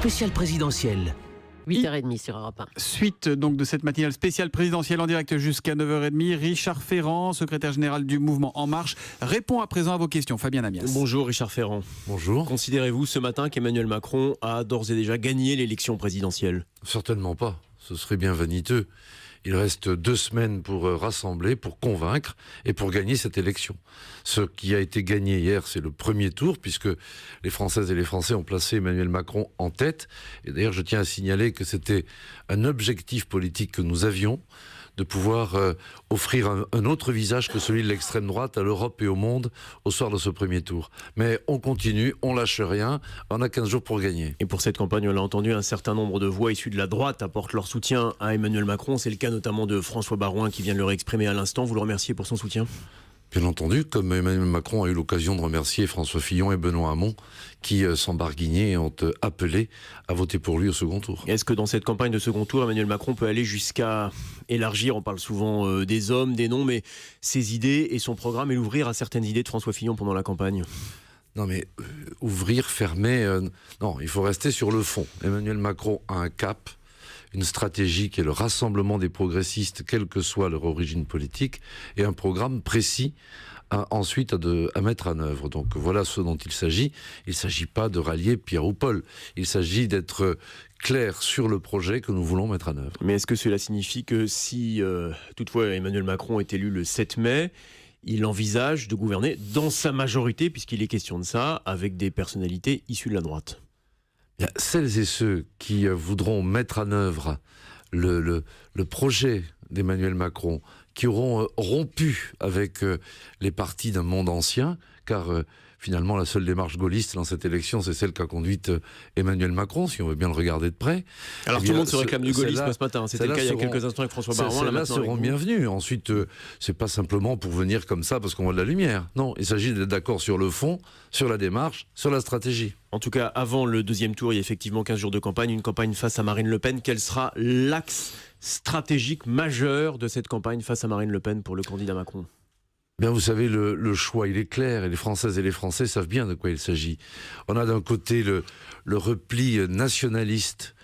spéciale présidentielle. 8h30 sur Europe 1. Suite donc de cette matinale spéciale présidentielle en direct jusqu'à 9h30. Richard Ferrand, secrétaire général du mouvement En Marche, répond à présent à vos questions. Fabien Amias. Bonjour Richard Ferrand. Bonjour. Considérez-vous ce matin qu'Emmanuel Macron a d'ores et déjà gagné l'élection présidentielle ? Certainement pas. Ce serait bien vaniteux. Il reste 2 semaines pour rassembler, pour convaincre et pour gagner cette élection. Ce qui a été gagné hier, c'est le premier tour, puisque les Françaises et les Français ont placé Emmanuel Macron en tête. Et d'ailleurs, je tiens à signaler que c'était un objectif politique que nous avions, de pouvoir offrir un autre visage que celui de l'extrême droite à l'Europe et au monde au soir de ce premier tour. Mais on continue, on lâche rien, on a 15 jours pour gagner. Et pour cette campagne, on l'a entendu, un certain nombre de voix issues de la droite apportent leur soutien à Emmanuel Macron. C'est le cas notamment de François Baroin qui vient de le réexprimer à l'instant. Vous le remerciez pour son soutien ? Bien entendu, comme Emmanuel Macron a eu l'occasion de remercier François Fillon et Benoît Hamon, qui, sans barguigner, ont appelé à voter pour lui au second tour. Est-ce que dans cette campagne de second tour, Emmanuel Macron peut aller jusqu'à élargir, on parle souvent des hommes, des noms, mais ses idées et son programme et l'ouvrir à certaines idées de François Fillon pendant la campagne ? Non mais ouvrir, fermer, non, il faut rester sur le fond. Emmanuel Macron a un cap, une stratégie qui est le rassemblement des progressistes, quelle que soit leur origine politique, et un programme précis ensuite à mettre en œuvre. Donc voilà ce dont il s'agit. Il ne s'agit pas de rallier Pierre ou Paul. Il s'agit d'être clair sur le projet que nous voulons mettre en œuvre. Mais est-ce que cela signifie que si toutefois Emmanuel Macron est élu le 7 mai, il envisage de gouverner dans sa majorité, puisqu'il est question de ça, avec des personnalités issues de la droite ? Celles et ceux qui voudront mettre en œuvre le projet d'Emmanuel Macron, qui auront rompu avec les partis d'un monde ancien, car finalement la seule démarche gaulliste dans cette élection, c'est celle qu'a conduite Emmanuel Macron, si on veut bien le regarder de près. Alors tout le monde se réclame du gaullisme ce matin, c'était le cas il y a quelques instants avec François Baroin. Celles-là seront bienvenues. Ensuite, c'est pas simplement pour venir comme ça parce qu'on voit de la lumière. Non, il s'agit d'être d'accord sur le fond, sur la démarche, sur la stratégie. En tout cas, avant le deuxième tour, il y a effectivement 15 jours de campagne, une campagne face à Marine Le Pen. Quel sera l'axe stratégique majeur de cette campagne face à Marine Le Pen pour le candidat Macron ? Bien, vous savez, le choix, il est clair, et les Françaises et les Français savent bien de quoi il s'agit. On a d'un côté le repli nationaliste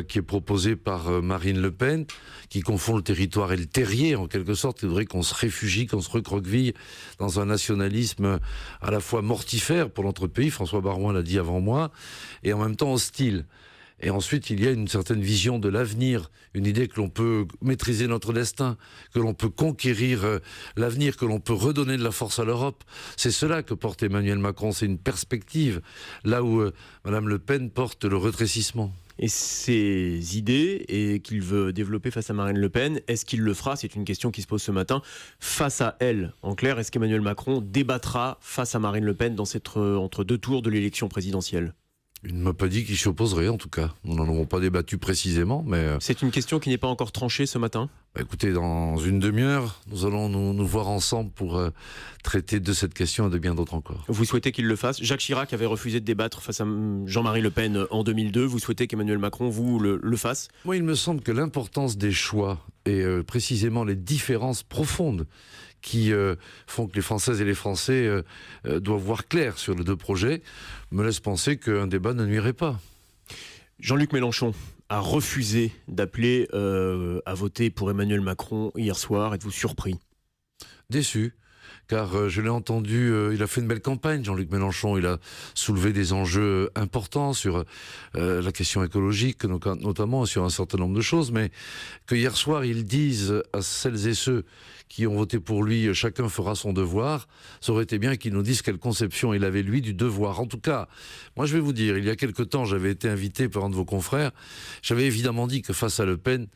qui est proposé par Marine Le Pen, qui confond le territoire et le terrier, en quelque sorte. Il faudrait qu'on se réfugie, qu'on se recroqueville dans un nationalisme à la fois mortifère pour notre pays, François Baroin l'a dit avant moi, et en même temps hostile. Et ensuite, il y a une certaine vision de l'avenir, une idée que l'on peut maîtriser notre destin, que l'on peut conquérir l'avenir, que l'on peut redonner de la force à l'Europe. C'est cela que porte Emmanuel Macron, c'est une perspective, là où Madame Le Pen porte le rétrécissement. Et ces idées et qu'il veut développer face à Marine Le Pen, est-ce qu'il le fera ? C'est une question qui se pose ce matin. Face à elle, en clair, est-ce qu'Emmanuel Macron débattra face à Marine Le Pen dans cette entre deux tours de l'élection présidentielle ? Il ne m'a pas dit qu'il s'y opposerait, en tout cas. Nous n'en avons pas débattu précisément, mais... C'est une question qui n'est pas encore tranchée ce matin ? Écoutez, dans une demi-heure, nous allons nous voir ensemble pour traiter de cette question et de bien d'autres encore. Vous souhaitez qu'il le fasse ? Jacques Chirac avait refusé de débattre face à Jean-Marie Le Pen en 2002. Vous souhaitez qu'Emmanuel Macron vous le fasse ? Moi, il me semble que l'importance des choix et précisément les différences profondes qui font que les Françaises et les Français doivent voir clair sur les deux projets, me laisse penser qu'un débat ne nuirait pas. Jean-Luc Mélenchon a refusé d'appeler à voter pour Emmanuel Macron hier soir. Êtes-vous surpris ? Déçu. Car je l'ai entendu, il a fait une belle campagne, Jean-Luc Mélenchon. Il a soulevé des enjeux importants sur la question écologique, notamment sur un certain nombre de choses, mais que hier soir, ils disent à celles et ceux qui ont voté pour lui, chacun fera son devoir, ça aurait été bien qu'il nous dise quelle conception il avait, lui, du devoir. En tout cas, moi je vais vous dire, il y a quelque temps, j'avais été invité par un de vos confrères, j'avais évidemment dit que face à Le Pen,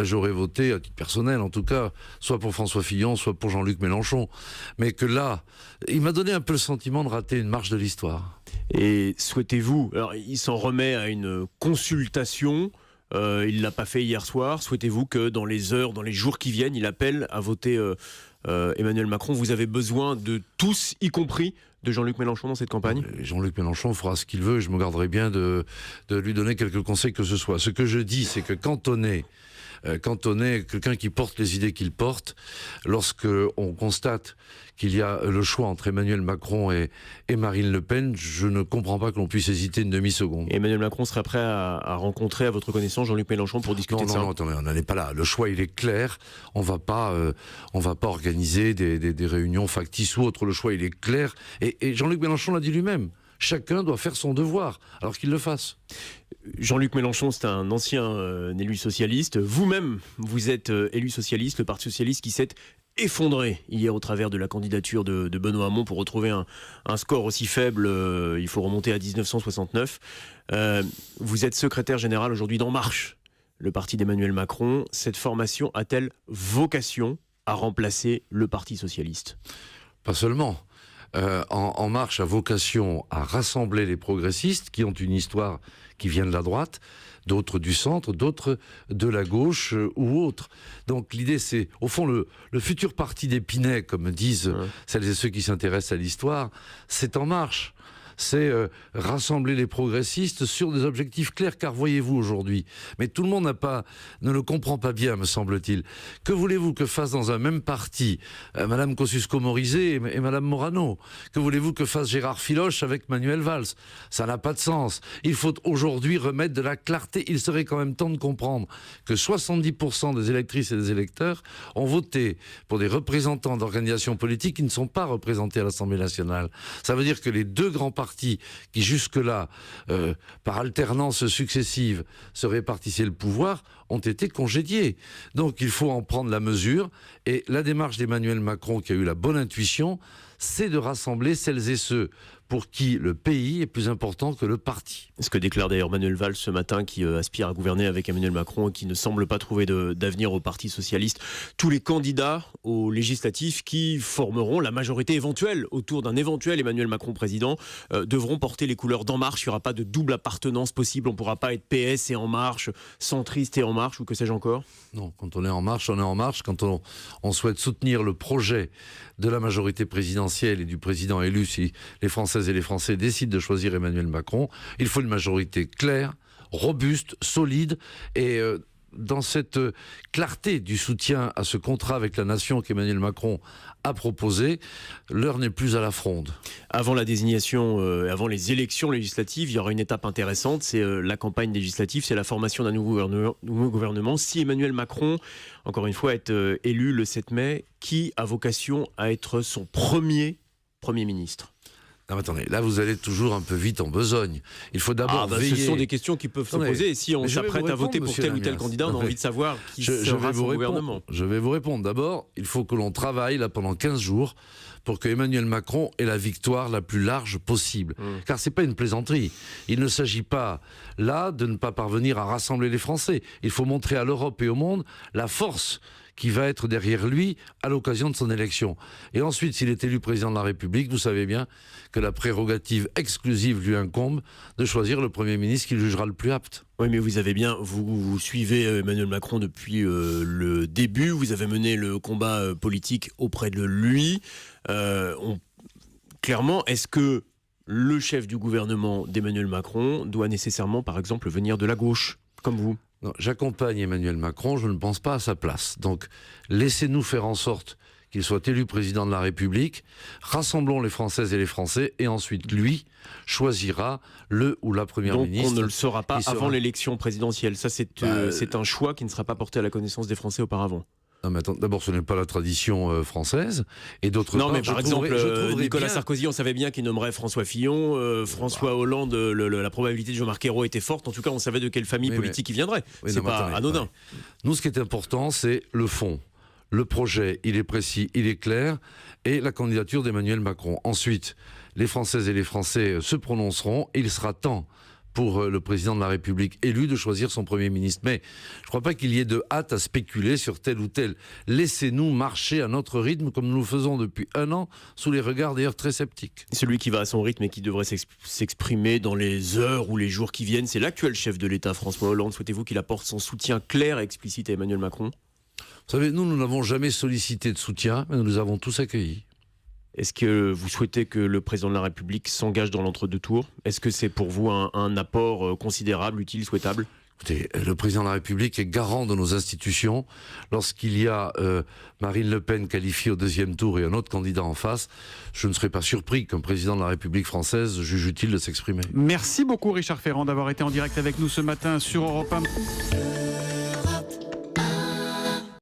j'aurais voté, à titre personnel en tout cas, soit pour François Fillon, soit pour Jean-Luc Mélenchon. Mais que là, il m'a donné un peu le sentiment de rater une marche de l'histoire. Et souhaitez-vous, alors il s'en remet à une consultation, il ne l'a pas fait hier soir, souhaitez-vous que dans les heures, dans les jours qui viennent, il appelle à voter Emmanuel Macron ? Vous avez besoin de tous, y compris de Jean-Luc Mélenchon dans cette campagne? Jean-Luc Mélenchon fera ce qu'il veut, je me garderai bien de lui donner quelques conseils que ce soit. Ce que je dis, c'est que quand on est quelqu'un qui porte les idées qu'il porte, lorsque on constate qu'il y a le choix entre Emmanuel Macron et Marine Le Pen, je ne comprends pas que l'on puisse hésiter une demi-seconde. Et Emmanuel Macron serait prêt à rencontrer, à votre connaissance, Jean-Luc Mélenchon pour discuter de ça? Non, attendez, on n'en est pas là. Le choix, il est clair. On va pas organiser des réunions factices ou autres. Le choix, il est clair. Et Jean-Luc Mélenchon l'a dit lui-même. Chacun doit faire son devoir, alors qu'il le fasse. Jean-Luc Mélenchon, c'est un ancien élu socialiste. Vous-même, vous êtes élu socialiste, le Parti socialiste qui s'est effondré hier au travers de la candidature de Benoît Hamon pour retrouver un score aussi faible. Il faut remonter à 1969. Vous êtes secrétaire général aujourd'hui d'En Marche, le parti d'Emmanuel Macron. Cette formation a-t-elle vocation à remplacer le Parti socialiste? Pas seulement. En Marche a vocation à rassembler les progressistes qui ont une histoire qui vient de la droite, d'autres du centre, d'autres de la gauche ou autres. Donc l'idée, c'est, au fond, le futur parti d'Épinay, comme disent celles et ceux qui s'intéressent à l'histoire, c'est En Marche. C'est rassembler les progressistes sur des objectifs clairs, car voyez-vous aujourd'hui, mais tout le monde ne le comprend pas bien, me semble-t-il. Que voulez-vous que fasse dans un même parti Madame Kosciusko-Morizet et Madame Morano? Que voulez-vous que fasse Gérard Filoche avec Manuel Valls? Ça n'a pas de sens. Il faut aujourd'hui remettre de la clarté. Il serait quand même temps de comprendre que 70% des électrices et des électeurs ont voté pour des représentants d'organisations politiques qui ne sont pas représentés à l'Assemblée nationale. Ça veut dire que les deux grands partis qui jusque-là, par alternance successive, se répartissaient le pouvoir, ont été congédiés. Donc il faut en prendre la mesure. Et la démarche d'Emmanuel Macron, qui a eu la bonne intuition, c'est de rassembler celles et ceux pour qui le pays est plus important que le parti. Ce que déclare d'ailleurs Manuel Valls ce matin, qui aspire à gouverner avec Emmanuel Macron et qui ne semble pas trouver d'avenir au Parti socialiste. Tous les candidats aux législatives qui formeront la majorité éventuelle autour d'un éventuel Emmanuel Macron président devront porter les couleurs d'En Marche. Il n'y aura pas de double appartenance possible. On ne pourra pas être PS et En Marche, centriste et En Marche, ou que sais-je encore? Non, quand on est En Marche, on est En Marche. Quand on souhaite soutenir le projet de la majorité présidentielle et du président élu, si les Françaises et les Français décident de choisir Emmanuel Macron, il faut une majorité claire, robuste, solide, et dans cette clarté du soutien à ce contrat avec la nation qu'Emmanuel Macron a proposé, l'heure n'est plus à la fronde. Avant la désignation, avant les élections législatives, il y aura une étape intéressante, c'est la campagne législative, c'est la formation d'un nouveau gouvernement. Si Emmanuel Macron, encore une fois, est élu le 7 mai, qui a vocation à être son Premier ministre? Non, attendez, là vous allez toujours un peu vite en besogne. Il faut d'abord veiller... Ce sont des questions qui peuvent se poser. Et si on s'apprête à voter pour tel ou tel candidat, on a envie de savoir qui sera son gouvernement. Je vais vous répondre. D'abord, il faut que l'on travaille là pendant 15 jours pour que Emmanuel Macron ait la victoire la plus large possible. Car c'est pas une plaisanterie. Il ne s'agit pas là de ne pas parvenir à rassembler les Français. Il faut montrer à l'Europe et au monde la force qui va être derrière lui à l'occasion de son élection. Et ensuite, s'il est élu président de la République, vous savez bien que la prérogative exclusive lui incombe de choisir le Premier ministre qu'il jugera le plus apte. Oui, mais vous suivez Emmanuel Macron depuis le début, vous avez mené le combat politique auprès de lui. Clairement, est-ce que le chef du gouvernement d'Emmanuel Macron doit nécessairement, par exemple, venir de la gauche, comme vous? Non, j'accompagne Emmanuel Macron, je ne pense pas à sa place. Donc, laissez-nous faire en sorte qu'il soit élu président de la République, rassemblons les Françaises et les Français, et ensuite, lui choisira le ou la première ministre. Donc, on ne le saura pas avant l'élection présidentielle. Ça, c'est un choix qui ne sera pas porté à la connaissance des Français auparavant. Non, mais attends, d'abord, ce n'est pas la tradition française, et d'autre part... Non, mais par exemple, Nicolas Sarkozy, on savait bien qu'il nommerait François Fillon, François Hollande, la probabilité de Jean-Marc Ayrault était forte, en tout cas, on savait de quelle famille politique il viendrait. C'est pas anodin. Ouais. Nous, ce qui est important, c'est le fond. Le projet, il est précis, il est clair, et la candidature d'Emmanuel Macron. Ensuite, les Françaises et les Français se prononceront, et il sera temps pour le président de la République élu de choisir son Premier ministre. Mais je ne crois pas qu'il y ait de hâte à spéculer sur tel ou tel. Laissez-nous marcher à notre rythme comme nous le faisons depuis 1 an, sous les regards d'ailleurs très sceptiques. Celui qui va à son rythme et qui devrait s'exprimer dans les heures ou les jours qui viennent, c'est l'actuel chef de l'État, François Hollande. Souhaitez-vous qu'il apporte son soutien clair et explicite à Emmanuel Macron? Vous savez, nous n'avons jamais sollicité de soutien, mais nous les avons tous accueillis. Est-ce que vous souhaitez que le président de la République s'engage dans l'entre-deux tours? Est-ce que c'est pour vous un apport considérable, utile, souhaitable? Écoutez, le président de la République est garant de nos institutions. Lorsqu'il y a Marine Le Pen qualifiée au deuxième tour et un autre candidat en face, je ne serais pas surpris qu'un président de la République française juge utile de s'exprimer. Merci beaucoup Richard Ferrand d'avoir été en direct avec nous ce matin sur Europe 1.